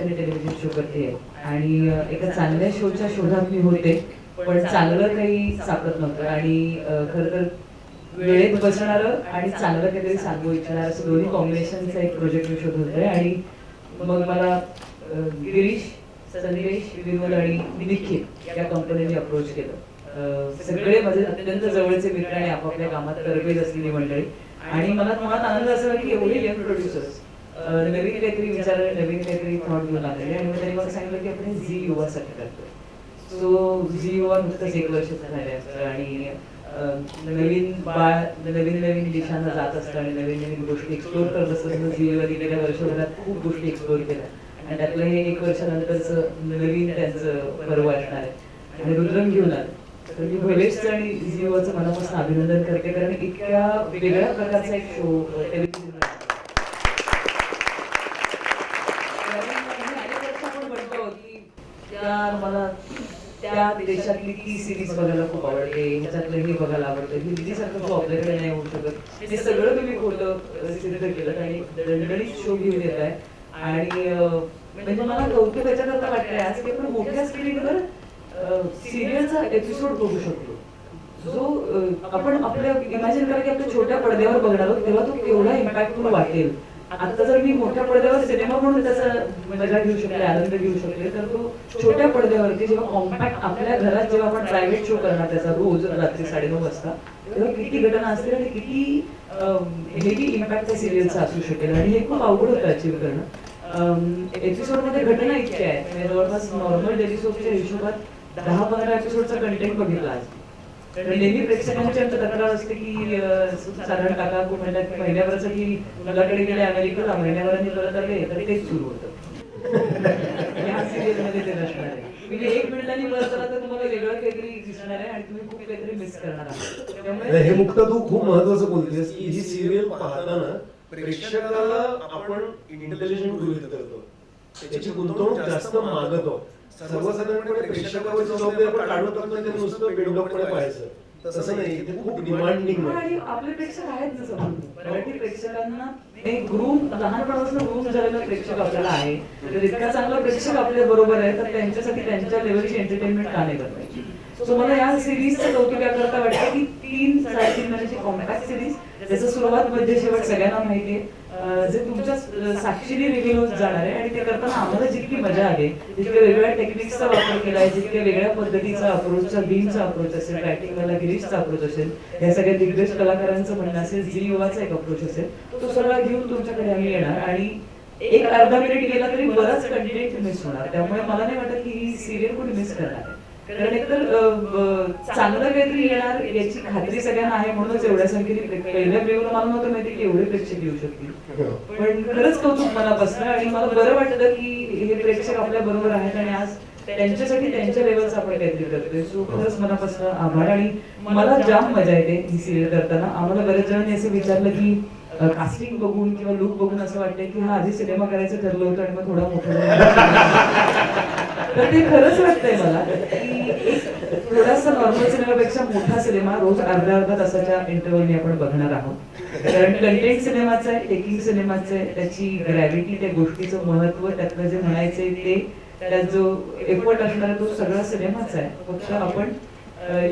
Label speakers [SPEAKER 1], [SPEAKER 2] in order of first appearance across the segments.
[SPEAKER 1] वर्षांनी television show करते आणि एका चांगल्या शोच्या शोधात मी होते, पण चांगलं काही सापडत नव्हतं आणि खरं तर वेळेत बसणारं आणि चांगलं काहीतरी सांगू इच्छिणारं असं दोन्ही कॉम्बिनेशनचा एक प्रोजेक्ट मी शोधत होते. आणि मग मला गिरीश, संदेश, विनोद आणि निखिल या कंपनीने अप्रोच केलं. सगळे माझे अत्यंत जवळचे मित्र आणि आपापल्या कामात तरबेज असलेली मंडळी. आणि मला मुळात आनंद असा की एवढे यंग प्रोड्युसर्स नवीन काहीतरी विचार, नवीन काहीतरी थॉट घेऊन आलेले. आणि मग त्यांनी मला सांगितलं की आपण झी युवासाठी करतोय. सो झी युवा नुकतंच 1 वर्षाचं झालं असतं आणि नवीन बाळ नवीन नवीन दिशांना जात असतं आणि नवीन नवीन गोष्टी एक्सप्लोर करत असतं. झी युवाने गेल्या वर्षभरात खूप गोष्टी एक्सप्लोर केल्या आणि त्यातलं हे 1 वर्षानंतरचं नवीन त्यांचं पर्व असणार आहे. आणि रुद्रम घेऊन आलं तर मी भवेशचं आणि झी युवाचं मनापासून अभिनंदन करते, कारण इतक्या वेगळ्या प्रकारचा एक शो टेलिव्हिजन मला त्या देशातली ती सिरीज बघायला खूप आवडते, ह्याच्यातलं हे बघायला आवडतं. हिंदीसारखं शो आपल्याकडे नाही होऊ शकत. हे सगळं तुम्ही खोटं सिद्ध केलं आणि दणदणीत शो घेऊन येत आहे. आणि म्हणजे मला कौतुक याच्याकरता वाटतंय आज की आपण मोठ्या स्क्रीनवर सिरियलचा एपिसोड बघू शकतो, जो आपण आपल्या इमॅजिन करा की आपल्या छोट्या पडद्यावर बघणार आहोत तेव्हा तो केवढा इम्पॅक्टफुल वाटेल. आता जर मी मोठ्या पडद्यावर सिनेमा म्हणून त्याचा मजा घेऊ शकले, आनंद घेऊ शकले, तर तो छोट्या पडद्यावरती जेव्हा कॉम्पॅक्ट आपल्या घरात जेव्हा आपण प्रायव्हेट शो करणार त्याचा रोज रात्री 9:30 वाजता, तेव्हा किती घटना असतील आणि किती हेवी इम्पॅक्ट त्या सिरियलचा असू शकेल. आणि हे खूप अवघड होतं अचीव्ह करणं. एपिसोडमध्ये घटना इतक्या आहेत म्हणजे जवळपास नॉर्मल डेली सोपच्या हिशोबात 10-15 एपिसोडचा कंटेंट बघितला आज. नेहमी प्रेक्षकांची तक्रार असते की साधारण काका खूप म्हणतात की महिन्याभराचं की मुलाकडे गेले अमेरिकेला, महिन्याभरांनी परत आले तर तेच सुरू होतं. या सिरियलमध्ये ते नसणार आहे. म्हणजे 1 मिनिटांनी परत आला तर तुम्हाला वेगळं काहीतरी दिसणार आहे आणि तुम्ही खूप काहीतरी मिस करणार आहात.
[SPEAKER 2] त्यामुळे हे मुक्त तू खूप महत्वाचं बोलतेस की ही सिरियल पाहताना प्रेक्षकाला आपण इंटेलिजंट गृहीत करतो, त्याची गुंतवणूक जास्त मागतो. सर्वसाधारणपणे प्रेक्षकावर जबाबदारी आपण काढून टाकतो, ते नुसतं बेडोकपणे पाहायचं तसं नाही. ते खूप डिमांडिंग आहे.
[SPEAKER 1] आणि आपले प्रेक्षक आहेत ना समोर, मराठी प्रेक्षकांना एक ग्रूम लहानपणापासून ग्रूम झालेला प्रेक्षक आपल्याला आहे. तर इतका चांगला प्रेक्षक आपल्या बरोबर आहे तर त्यांच्यासाठी त्यांच्या लेवलची एंटरटेनमेंट का नाही करता. सो मला या सिरीजचं कौतुक याकरता वाटतं की 3-3.5 महिन्याची कॉम्पॅक्ट सिरीज, त्याचं सुरुवात मध्य शेवट सगळ्यांना माहिती आहे, जे तुमच्या साक्षीने रिव्हील होत जाणार आहे. आणि ते करताना आम्हाला जितकी मजा आली, जितक्या वेगवेगळ्या टेक्निक्सचा वापर केला आहे, जितक्या वेगळ्या पद्धतीचा अप्रोचचा बीमचा अप्रोच असेल, रायटिंगवाला गिरीशचा अप्रोच असेल, या सगळ्या दिग्गज कलाकारांचं म्हणणं असेल, झी युवाचा एक अप्रोच असेल, तो सगळा घेऊन तुमच्याकडे आम्ही येणार. आणि एक अर्धा मिनिट गेला तरी बराच कंटेंट मिस होणार. त्यामुळे मला नाही वाटत की ही सिरियल कोणी मिस करणार आहे, कारण एकतर चांगलं काहीतरी येणार याची खात्री सगळ्यांना आहे. म्हणूनच एवढ्या संख्येने पहिल्या वेळेला मला नव्हतं माहिती की एवढे प्रेक्षक येऊ शकतील. पण खरंच कौतुक मनापासून आणि मला बरं वाटलं की हे प्रेक्षक आपल्या बरोबर आहेत आणि आज त्यांच्यासाठी त्यांच्या लेवलचं आपण काहीतरी करतोय. सो खरंच मनापासून आभार. आणि मला जाम मजा येते ही सिरियल करताना. आम्हाला बरेच जणांनी असं विचारलं की कास्टिंग बघून किंवा लुक बघून असं वाटतंय की हा आधी सिनेमा करायचं ठरलं होतं आणि मग थोडा मोठा तर ते खरंच वाटतंय मला की थोडासा नॉर्मल सिनेमापेक्षा मोठा सिनेमा रोज अर्ध्या तासाच्या इंटरव्हलने आपण बघणार आहोत. कारण कंटेंट सिनेमाचं आहे, टेकिंग सिनेमाचं आहे, त्याची ग्रॅव्हिटी, त्या गोष्टीचं महत्व, त्यातलं जे म्हणायचंय ते, त्यात जो एफर्ट असणार आहे तो सगळा सिनेमाचा आहे. फक्त आपण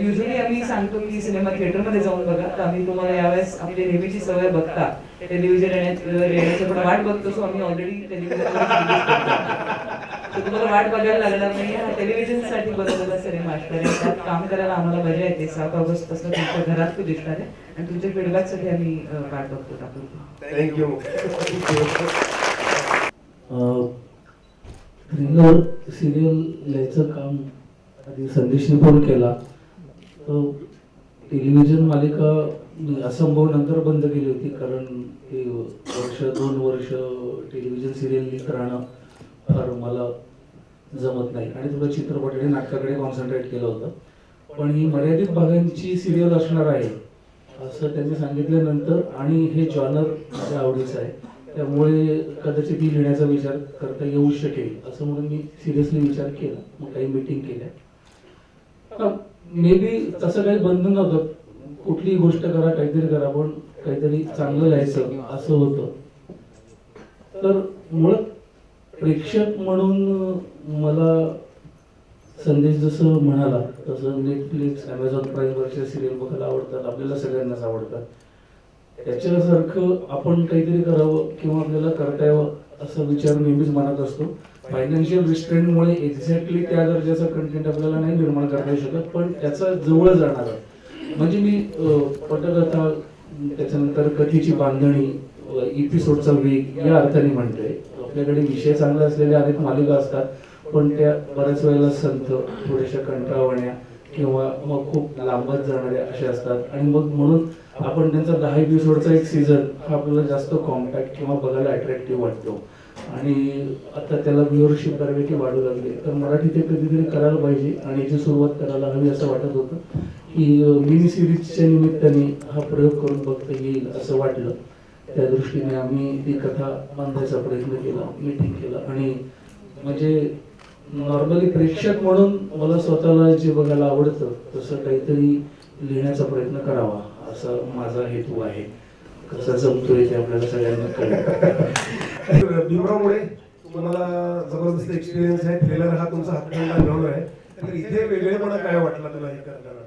[SPEAKER 1] युजली आम्ही सांगतो की सिनेमा थिएटरमध्ये जाऊन बघा, तर आम्ही तुम्हाला यावेळेस आपली नेहमीची सवय बघता टेलिव्हिजन येण्याची पण वाट बघतो. सो आम्ही ऑलरेडी टेलिव्हिजन तुम्हाला वाट बघायला लागणार नाही. हा टेलिव्हिजनसाठी बनवलेला सिनेमा असणार आहे. त्यात काम करायला आम्हाला मजा येते. 7 ऑगस्ट पासून तुमच्या घरात तो दिसणार आहे आणि तुमच्या फीडबॅकसाठी आम्ही वाट बघतो.
[SPEAKER 2] थँक्यू.
[SPEAKER 3] थ्रिलर सिरियल लिहायचं काम आधी संदेशने पण केला. टेलिव्हिजन मालिका असंभव नंतर बंद केली होती, कारण ते 2 वर्ष टेलिव्हिजन सिरियल लिहित राहणं फार मला जमत नाही आणि थोडं चित्रपट आणि नाटकाकडे कॉन्सन्ट्रेट केलं होतं. पण ही मर्यादित भागांची सिरियल असणार आहे असं त्यांनी सांगितल्यानंतर, आणि हे जॉनर माझ्या आवडीचं आहे त्यामुळे कदाचित ती लिहिण्याचा विचार करता येऊ शकेल असं म्हणून मी सिरियसली विचार केला. मग काही मीटिंग केल्या. मे बी तसं काही बंधन नव्हतं, कुठलीही गोष्ट करा, काहीतरी करा, पण काहीतरी चांगलं लिहायचं असं होतं. तर मुळात प्रेक्षक म्हणून मला संदेश जसं म्हणाला तसं नेटफ्लिक्स ॲमेझॉन प्राईमवरच्या सिरियल बघायला आवडतात, आपल्याला सगळ्यांनाच आवडतात. त्याच्यासारखं आपण काहीतरी करावं किंवा आपल्याला करता यावं असा विचार नेहमीच मनात असतो. फायनान्शियल रिस्ट्रेंटमुळे एक्झॅक्टली त्या दर्जाचा कंटेंट आपल्याला नाही निर्माण करता येऊ शकत, पण त्याचा जवळ जाणारा म्हणजे मी पटकथा, त्याच्यानंतर कथेची बांधणी, एपिसोडचा वेग या अर्थाने म्हणतोय. आपल्याकडे विषय चांगले असलेल्या अनेक मालिका असतात, पण त्या बऱ्याच वेळेला संथ, थोड्याशा कंटाळवाण्या किंवा मग खूप लांबत जाणाऱ्या अशा असतात. आणि मग म्हणून आपण त्यांचा 10 एपिसोडचा एक सीझन हा आपल्याला जास्त कॉम्पॅक्ट किंवा बघायला अट्रॅक्टिव्ह वाटतो. आणि आता त्याला व्ह्युअरशिप बऱ्यापैकी वाढू लागली, तर मराठी ते कधीतरी करायला पाहिजे आणि याची सुरुवात करायला हवी असं वाटत होतं की मिनी सिरीजच्या निमित्ताने हा प्रयोग करून बघता येईल असं वाटलं. त्या दृष्टीने आम्ही ती कथा बांधायचा प्रयत्न केला, मीटिंग केलं. आणि म्हणजे नॉर्मली प्रेक्षक म्हणून मला स्वतःला जे बघायला आवडतं तसं काहीतरी लिहिण्याचा प्रयत्न करावा असा माझा हेतू आहे. कसा जमतोय ते आपल्याला सगळ्यांना कळेल.
[SPEAKER 2] भीमरावमुळे तुम्हाला जबरदस्त एक्सपिरियन्स आहे, ट्रेलर हा तुमचा हातखंडा जॉनर आहे, तर इथे वेगळेपणा काय वाटला तुला हे करताना?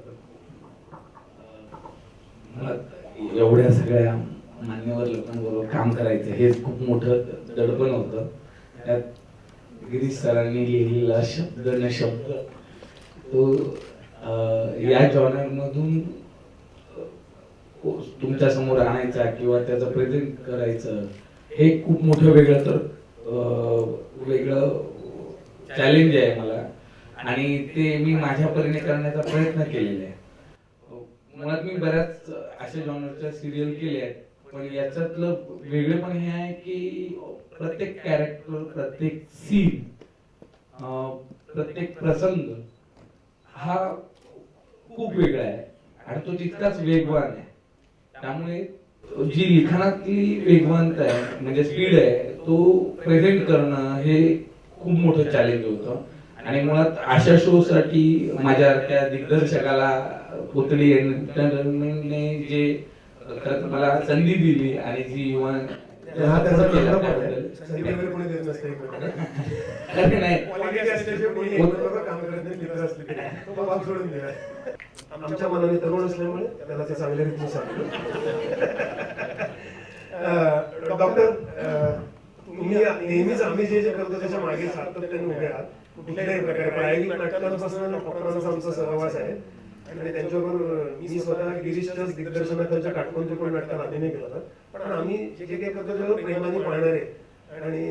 [SPEAKER 4] एवढ्या सगळ्या मान्यवर लोकांबरोबर काम करायचं हे खूप मोठं दडपण होतं. त्यात गिरीश सरांनी लिहिलेला शब्द न शब्द तो या जॉनरमधून तुमच्या समोर आणायचा किंवा त्याचं प्रेझेंट करायचं हे खूप मोठं वेगळं चॅलेंज आहे मला. आणि ते मी माझ्या परीने करण्याचा प्रयत्न केलेला आहे. मुळात मी बऱ्याच अशा जॉनरच्या सिरियल केल्या आहेत, पण याच्यातलं वेगळेपण हे आहे की प्रत्येक कॅरेक्टर, प्रत्येक सीन, प्रत्येक प्रसंग हा खूप वेगळा आहे आणि तो तितकाच वेगवान आहे. त्यामुळे जी लिखाणातली वेगवानता आहे म्हणजे स्पीड आहे तो प्रेझेंट करणं हे खूप मोठं चॅलेंज होतं. आणि मुळात अशा शो साठी माझ्या त्या दिग्दर्शकाला पुतळी एंटरटेनमेंटने जे मला संधी दिली आणि जी युवा
[SPEAKER 2] हा त्याचा केला त्याबद्दल संधी वगैरे कोणी देत नसते
[SPEAKER 4] नाही
[SPEAKER 2] क्वालिटी असल्याशिवाय कोणी एकमेकांवर काम करत नाही. मित्र असले तरी तो भाग सोडून दिला. आमच्या मनाने तरुण असल्यामुळे त्याला ते चांगल्या रीतीने सांगतो. डॉक्टर, तुम्ही नेहमीच आम्ही जे जे करतो त्याच्या मागे सातत्याने उभे आहात. कुठल्याही प्रकारे प्रायोगिक नाटकांपासून डॉक्टरांचा आमचा सहवास आहे आणि त्यांच्याबरोबर मी स्वतः गिरीशच्याच दिग्दर्शनात त्यांच्या काटकोणतेपण नाटकात अभिनय केला होता. पण आम्ही जे काही करतो त्यावर प्रेमाने पाहणारे आणि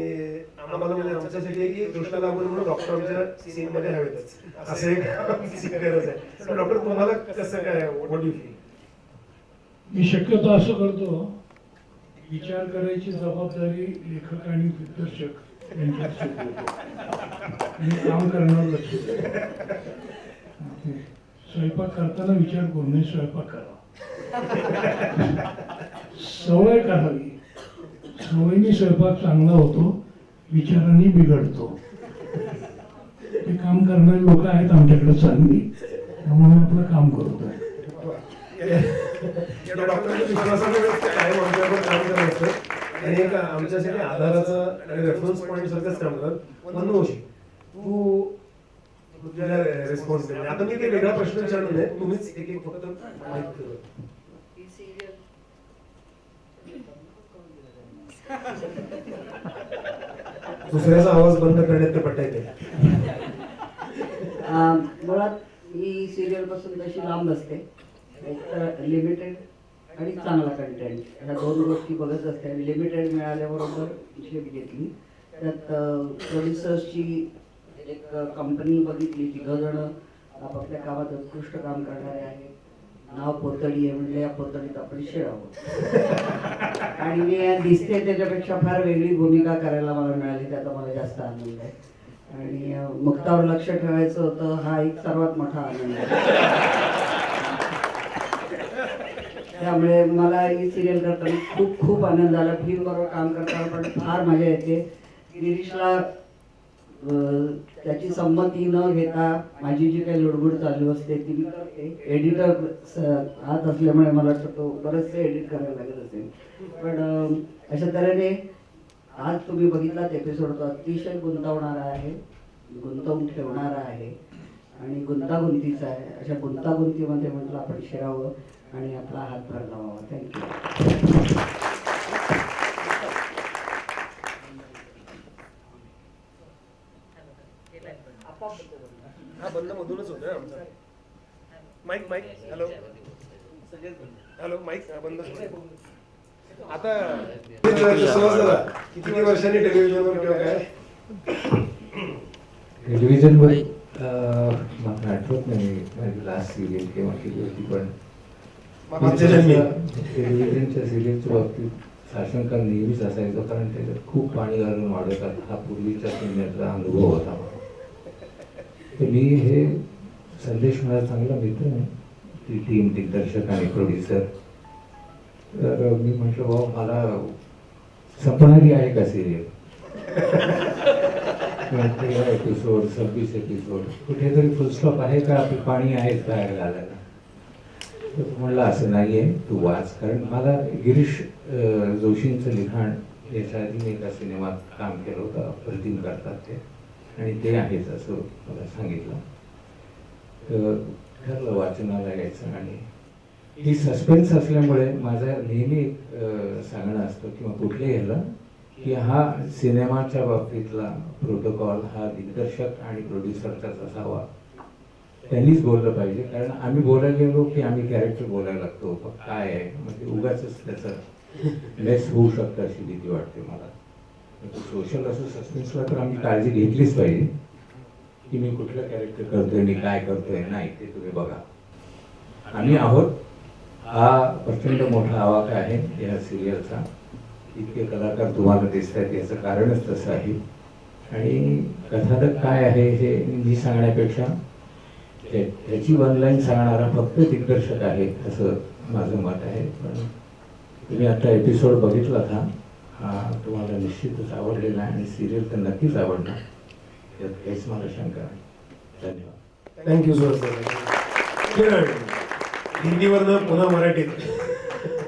[SPEAKER 2] आम्हाला म्हणजे आमच्यासाठी आहे की दृष्टा लागून म्हणून डॉक्टर आमच्या सीन मध्ये हवेतच असं एक आमची गरज आहे. डॉक्टर, तुम्हाला कसं काय, व्हॉट डू यू फील?
[SPEAKER 5] मी शक्यतो असं करतो, विचार करायची जबाबदारी लेखक आणि दिग्दर्शक यांच्यात सोपवतो आणि काम करण्यावर लक्ष देतो. स्वयंपाक करताना विचार करू नये, स्वयंपाक करा, सवय करावी. सवयीने स्वयंपाक चांगला होतो, विचारांनी बिघडतो. ते काम करणारे लोक आहेत आमच्याकडे चांगली, त्यामुळे आपलं काम करतोय.
[SPEAKER 2] डॉक्टरांच्या विश्वासामुळे कायम आमच्यावर काम करत असतं आणि एक आमच्यासाठी आधाराचा आणि रेफरन्स पॉईंट सारखंच काम करत. मनोज, तू तुझ्या रिस्पॉन्स दे. आता मी काही वेगळा प्रश्न विचारला नाही, तुम्हीच एक एक फक्त माहिती करा. दुसऱ्याचा आवाज बंद करण्यात ते पट्टा येते.
[SPEAKER 6] मुळात ही सिरियल पासून तशी लांब नसते. एक तर लिमिटेड आणि चांगला कंटेंट ह्या दोन गोष्टी बघत असते. आणि लिमिटेड मिळाल्याबरोबर शिफ्ट घेतली. त्यात प्रोड्युसर्सची एक कंपनी बघितली, 3 जण आपापल्या कामात उत्कृष्ट काम करणारे आहेत. नाव पोतडी आहे म्हणजे या पोतडीत आपण शिरावं. आणि मी दिसते त्याच्यापेक्षा फार वेगळी भूमिका करायला मला मिळाली, त्याचा मला जास्त आनंद आहे. आणि मुक्तावर लक्ष ठेवायचं होतं, हा एक सर्वात मोठा आनंद आहे. त्यामुळे मला ही सिरियल करताना खूप खूप आनंद झाला. भीम बरोबर काम करताना पण फार मजा येते. गिरीशला त्याची संमती न घेता माझी जी काही लुडबुड चालू असते ती मी करते. एडिटर हात असल्यामुळे मला वाटतं तो बरेचसे एडिट करायला लागत असेल. पण अशा तऱ्हेने आज तुम्ही बघितलात एपिसोड तो अतिशय गुंतवणारा आहे, गुंतवून ठेवणारा आहे आणि गुंतागुंतीचा आहे. अशा गुंतागुंतीमध्ये म्हटलं आपण शिरावं आणि आपला हातभार लावावा. थँक्यू.
[SPEAKER 2] हा बंद मधूनच होतोय आमचा माईक. हॅलो हॅलो माईक बंदच होतोय. आता किती वर्षांनी टेलिव्हिजनवर किंवा काय
[SPEAKER 4] टेलिव्हिजनवर मला आठवत नाही माझी लास्ट सिरियल केव्हा केली होती, पण
[SPEAKER 2] मागच्या जन्मी.
[SPEAKER 4] टेलिव्हिजनच्या सिरियलच्या बाबतीत साशंकन नेहमीच असायचं, कारण त्याच्यात खूप पाणी घालून वाढवतात. हा पूर्वीच्या सिनेमाचा अनुभव होता. तर मी हे संदेश माझा चांगला मित्र आहे, ती टीम दिग्दर्शक आणि प्रोड्युसर. तर मी म्हटलं बाबा मला संपणारी आहे का सिरियल, 13 एपिसोड 26 एपिसोड कुठेतरी फुलस्टॉप आहे का, आपलं पाणी आहेच बाहेर घालायला. तर म्हणलं असं नाही आहे, तू वाच. कारण मला गिरीश जोशींचं लिखाण याच्या आधी मी एका सिनेमात काम केलं होतं, अप्रतिम करतात ते, आणि ते आहेच असं मला सांगितलं. तर ठरलं वाचनाला यायचं. आणि ही सस्पेन्स असल्यामुळे माझं नेहमी सांगणं असतं किंवा कुठल्याही ह्याला की हा सिनेमाच्या बाबतीतला प्रोटोकॉल हा दिग्दर्शक आणि प्रोड्युसरचाच असावा. त्यांनीच बोललं पाहिजे, कारण आम्ही बोलायला गेलो की आम्ही कॅरेक्टर बोलायला लागतो, काय आहे म्हणजे उगाच त्याचं लेस होऊ शकतं अशी भीती वाटते मला. सोशल असं सस्पेन्सला तर आम्ही काळजी घेतलीच पाहिजे की मी कुठलं कॅरेक्टर करतोय, मी काय करतोय. नाही, ते तुम्ही बघा, आम्ही आहोत. हा प्रचंड मोठा आवाका आहे या सिरियलचा. इतके कलाकार तुम्हाला दिसत आहेत याचं कारणच तसं आहे. आणि कथानक काय आहे हे मी सांगण्यापेक्षा त्याची ऑनलाईन सांगणारा फक्त दिग्दर्शक आहे असं माझं मत आहे. पण तुम्ही आता एपिसोड बघितला का, हा तुम्हाला निश्चितच आवडलेला आहे आणि सिरियल तर नक्कीच आवडणार, यात काहीच मला शंका नाही. धन्यवाद.
[SPEAKER 2] Thank you sir. हिंदीवरनं पुन्हा मराठीत.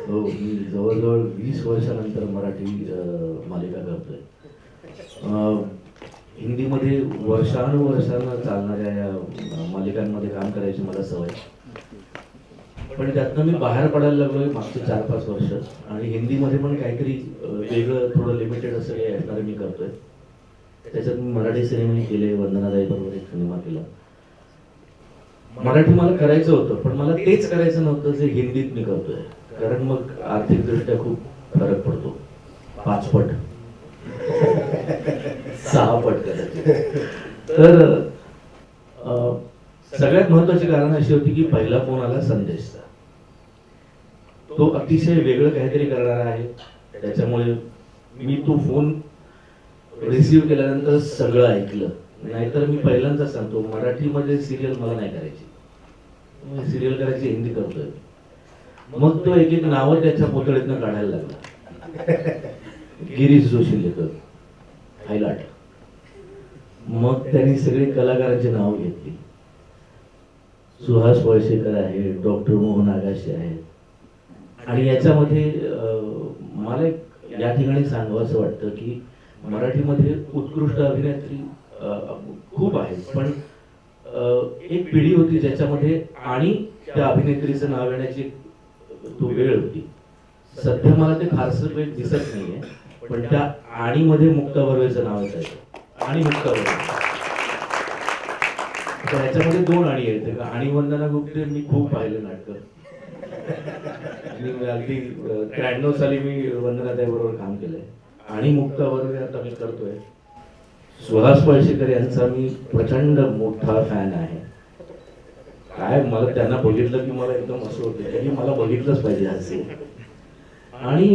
[SPEAKER 7] हो, मी जवळजवळ 20 वर्षानंतर मराठी मालिका करतोय. हिंदीमध्ये वर्षानुवर्षानं चालणाऱ्या या मालिकांमध्ये काम करायची मला सवय, पण त्यातनं मी बाहेर पडायला लागलोय मागचे 4-5 वर्ष. आणि हिंदीमध्ये पण काहीतरी वेगळं, थोडं लिमिटेड असं काही असणारं मी करतोय. त्याच्यात मी मराठी सिनेमे केले, वंदनाताई बरोबर एक सिनेमा केला. मराठी मला करायचं होतं, पण मला तेच करायचं नव्हतं जे हिंदीत मी करतोय, कारण मग आर्थिकदृष्ट्या खूप फरक पडतो. 5 पट 6 पट कदाचित. तर सगळ्यात महत्वाची कारण अशी होती की पहिला फोन आला संदेशचा. तो अतिशय वेगळं काहीतरी करणार आहे, त्याच्यामुळे मी तो फोन रिसिव्ह केल्यानंतर सगळं ऐकलं. नाहीतर मी पहिल्यांदा सांगतो, मराठीमध्ये सिरियल मला नाही करायची, सिरियल करायची हिंदी करतोय. मग तो एक एक नावं त्याच्या पुतळीतनं काढायला लागला. गिरीश जोशी लेखक, हायलाट. मग त्यांनी सगळी कलाकारांची नावं घेतली. सुहास वळसेकर आहे, डॉक्टर मोहन आगाशे आहेत. आणि याच्यामध्ये मला या ठिकाणी सांगावं असं वाटतं की मराठीमध्ये उत्कृष्ट अभिनेत्री खूप आहेत, पण एक पिढी होती ज्याच्यामध्ये आणि त्या अभिनेत्रीचं नाव येण्याची तो वेळ होती. सध्या मला ते फारसं काही दिसत नाहीये, पण त्या आणीमध्ये मुक्ता बर्वेचं नाव येतं. आणि मुक्ता बर्वे, तर ह्याच्यामध्ये 2 आणि आहेत. आणि वंदना गुप्ते मी खूप पाहिलं नाटकं. आणि अगदी 93 साली मी वंदनाताई बरोबर काम केलंय. आणि मुक्ता बर्वे आता मी करतोय. सुहास वळसेकर यांचा मी प्रचंड मोठा फॅन आहे. काय मला त्यांना बघितलं की मला एकदम असं होतं की मला बघितलंच पाहिजे असे. आणि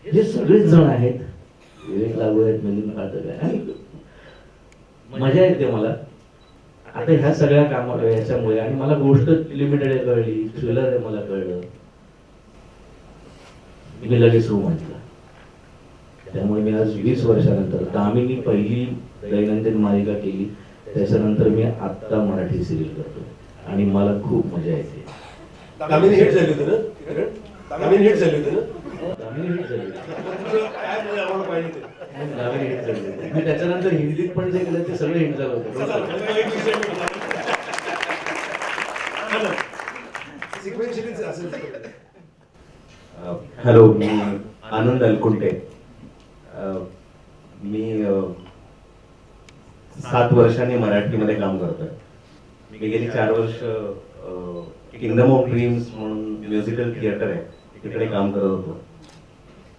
[SPEAKER 7] हे सगळेच जण आहेत, विवेक लागू आहेत, मिलिंद काळतकर आहे, आणि मजा येते मला आता ह्या सगळ्या कामाला ह्याच्यामुळे. आणि मला गोष्ट लिमिटेड आहे कळली, थ्रिलर आहे मला कळलं, मी लगेच हो म्हटलं. त्यामुळे मी आज 20 वर्षानंतर, दामिनी पहिली दैनंदिन मालिका केली, त्याच्यानंतर मी आत्ता मराठी सिरियल करतो आणि मला खूप मजा येते.
[SPEAKER 2] दामिनी हिट झाली होती ना, दामिनी हिट झाली होती ना.
[SPEAKER 7] दामिनी hit झाली.
[SPEAKER 2] तुझं काय म्हणजे आम्हाला पाहिजे ते.
[SPEAKER 7] दामिनी hit झाली. मी त्याच्यानंतर हिंदीत पण जे केलं ते सगळं हिट झालं
[SPEAKER 2] चला,
[SPEAKER 7] होतं.
[SPEAKER 2] आता एक विषय मिळाला. हा ना. Sequentially असेल सगळं.
[SPEAKER 8] हॅलो, मी आनंद अलकुंटे. मी 7 वर्षांनी मराठीमध्ये काम करतोय. मी गेली 4 वर्ष किंगडम ऑफ ड्रीम्स म्हणून म्युझिकल थिएटर आहे तिकडे काम करत होतो.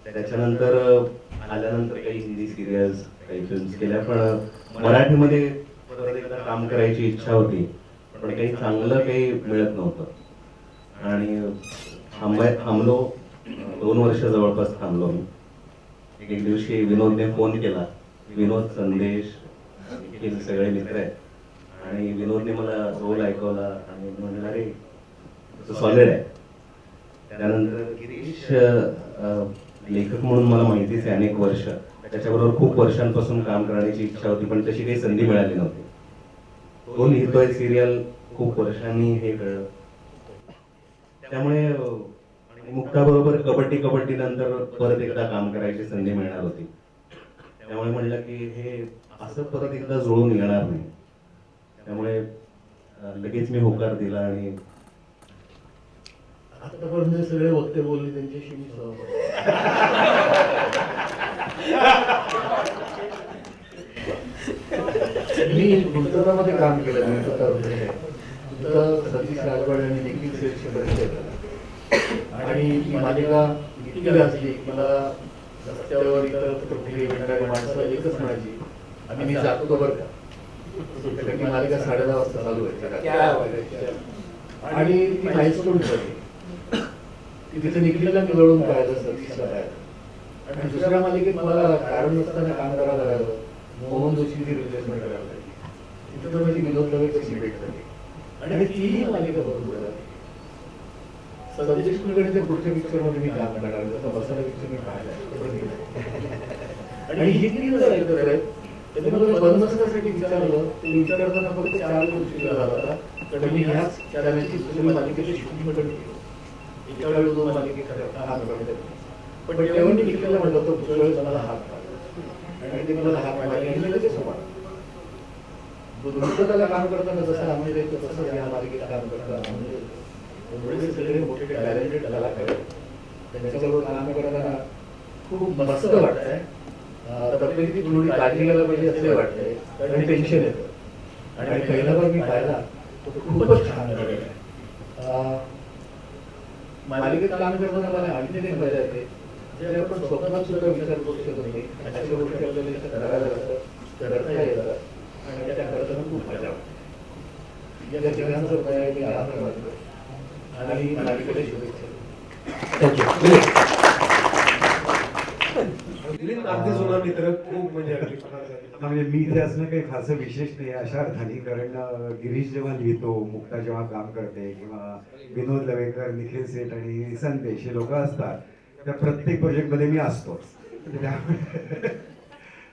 [SPEAKER 8] त्याच्यानंतर आल्यानंतर काही हिंदी सिरियल्स काही फिल्म्स केल्या, पण मराठीमध्ये परत एकदा काम करायची इच्छा होती, पण काही चांगलं काही मिळत नव्हतं आणि थांबलो. 2 वर्ष जवळपास थांबलो मी. एक दिवशी विनोदने फोन केला. विनोद, संदेश, निखिल सगळे मित्र आहेत, आणि विनोदने मला रोल ऐकवला आणि म्हणलं अरे सॉलिड आहे. त्यानंतर गिरीश लेखक म्हणून मला माहितीच आहे अनेक वर्ष, त्याच्याबरोबर खूप वर्षांपासून काम करण्याची इच्छा होती, पण तशी काही संधी मिळाली नव्हती. तो लिहितोय सिरियल, खूप वर्षांनी हे कळलं. त्यामुळे मुक्ताबरोबर कबड्डी नंतर परत एकदा काम करायची संधी मिळणार होती. त्यामुळे म्हणलं की हे असं परत एकदा जुळून येणार नाही. त्यामुळे लगेच मी होकार दिला आणि
[SPEAKER 3] आतापर्यंत सगळे वक्ते बोलले त्यांच्याशी मी सहमत. मी गुंतवणुकीमध्ये काम केलं. सतीश राजवाड आणि निखिल सेठशी परिचय झाला आणि ही मालिका इतकी गाजली. मला रस्त्यावर इतर कुठे भेटणारी माणसं एकच म्हणायची, आम्ही मी जातो बरं का. कारण ती मालिका 10:30 वाजता चालू व्हायची आणि ती माइलस्टोन झाली. तिथे निखिलला मी जवळून पाहिलं, सतीशला पाहिलं, आणि दुसऱ्या मालिकेत मला कारण नसताना काम करावं लागलं. मोहन जोशीची रिप्लेसमेंट करायला लागली. तिथं माझी विनोद दवेची भेट झाली आणि तीही मालिका बरोबर झाली. सतीश कुलकर्णीच्या पुढच्या पिक्चरमध्ये मी काम करणार, तसं मसाला पिक्चर मी पाहिला. आणि ही 3 जण ऐकत आहेत. त्यांनी मला बनवण्यासाठी विचारलं. ते विचारताना फक्त 4 गोष्टी झाला होता. कारण मी ह्याच चॅनलची दुसरी मालिकेची शूटिंग पण केली. एका वेळी 2 मालिके हात पडले. पण तेव्हा मी निखिलला म्हटलं होतं पुढच्या वेळेस मला हात पाडला, आणि ते मला हात पाडले आणि मी लगेच सोडा. त्याला काम करताना जसं आम्ही देतो तसं या मालिकेत काम करताना एवढे सगळे मोठे टॅलेंटेड कलाकार आहेत. त्यांच्याबरोबर काम करताना खूप मस्त वाटतंय. तब्येती थोडी काळजी घ्यायला पाहिजे असे वाटतंय, कारण टेन्शन येतं. आणि पहिला पण मी पाहिला तो खूपच छान आहे. मालिकेत काम करताना मला आणखी एक मजा येते, जे आपण स्वप्नात सुद्धा विचार करू शकत नाही अशा गोष्टी आपल्याला इथं करायला लागतात, करता येतात, आणि त्या करताना खूप मजा वाटते. या जगांचं उपाय मी आभार मानतो आणि मालिकेला शुभेच्छा.
[SPEAKER 2] मिलिंद अगदी जुना मित्र, खूप म्हणजे अगदी
[SPEAKER 9] म्हणजे मी इथे असणं काही फारसं विशेष नाही अशा अर्थाने, कारण गिरीश जेव्हा लिहितो, मुक्ता जेव्हा काम करते, किंवा विनोद लवेकर, निखिल सेठ आणि संदेश हे लोक असतात, त्या प्रत्येक प्रोजेक्टमध्ये मी असतोच.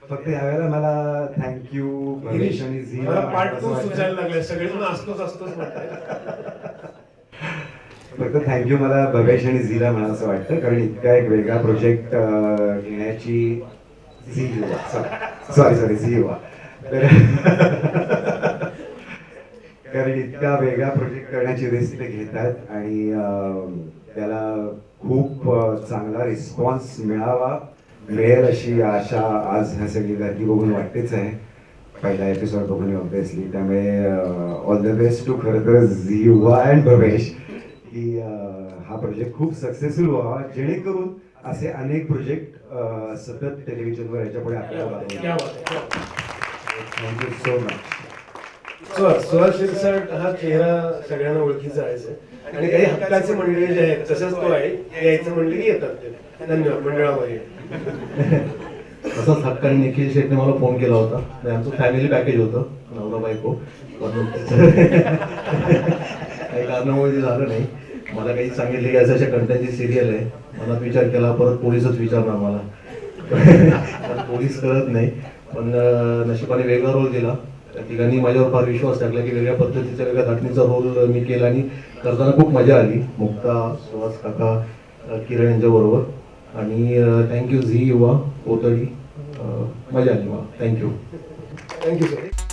[SPEAKER 9] फक्त यावेळेला मला थँक्यू भवेश आणि झी
[SPEAKER 2] मला पार्ट 2 सुचायला लागले. सगळेजण असतोच म्हणतात.
[SPEAKER 9] फक्त थँक्यू मला भवेश आणि झीला म्हणा असं वाटतं, कारण इतका एक वेगळा प्रोजेक्ट घेण्याची सॉरी झी युवा कारण इतका वेगळा प्रोजेक्ट करण्याची रिस्क ते घेतात आणि त्याला खूप चांगला रिस्पॉन्स मिळेल अशी आशा आज ह्या सगळी गर्दी बघून वाटतेच आहे. पहिला एपिसोड बघून ऑब्व्हियसली. त्यामुळे ऑल द बेस्ट टू खरं तर झी युवा अँड भवेश की हा प्रोजेक्ट खूप सक्सेसफुल व्हावा, जेणेकरून असे अनेक प्रोजेक्ट सतत टेलिव्हिजनवर याच्यापुढे आपल्याला thank you so much.
[SPEAKER 2] Suhas Shirsat हा चेहरा सगळ्यांना ओळखीचा आहे, आणि काही हक्काचे मंडळी जे आहेत तसंच तो आहे, यायचं म्हणलं की येतात ते. धन्यवाद मंडळामध्ये.
[SPEAKER 3] तसंच हक्काने निखिल शेटने मला फोन केला होता. आमचं फॅमिली पॅकेज होतं, नवरा बायको, पण काही कारणामुळे ते झालं नाही. मला काही सांगितले की अशा कंटेंटची सिरियल आहे. मला विचार केला, परत पोलीसच विचारणार मला. पोलीस करत नाही, पण नशिबाने वेगळा रोल दिला. त्या ठिकाणी माझ्यावर फार विश्वास टाकला की वेगळ्या पद्धतीचा, वेगळ्या धाटणीचा रोल मी केला आणि करताना खूप मजा आली. मुक्ता, सुहास काका, किरण यांच्याबरोबर.
[SPEAKER 10] आणि थँक्यू झी युवा कोतडी, मजा आली वा, थँक्यू.
[SPEAKER 2] Thank you sir.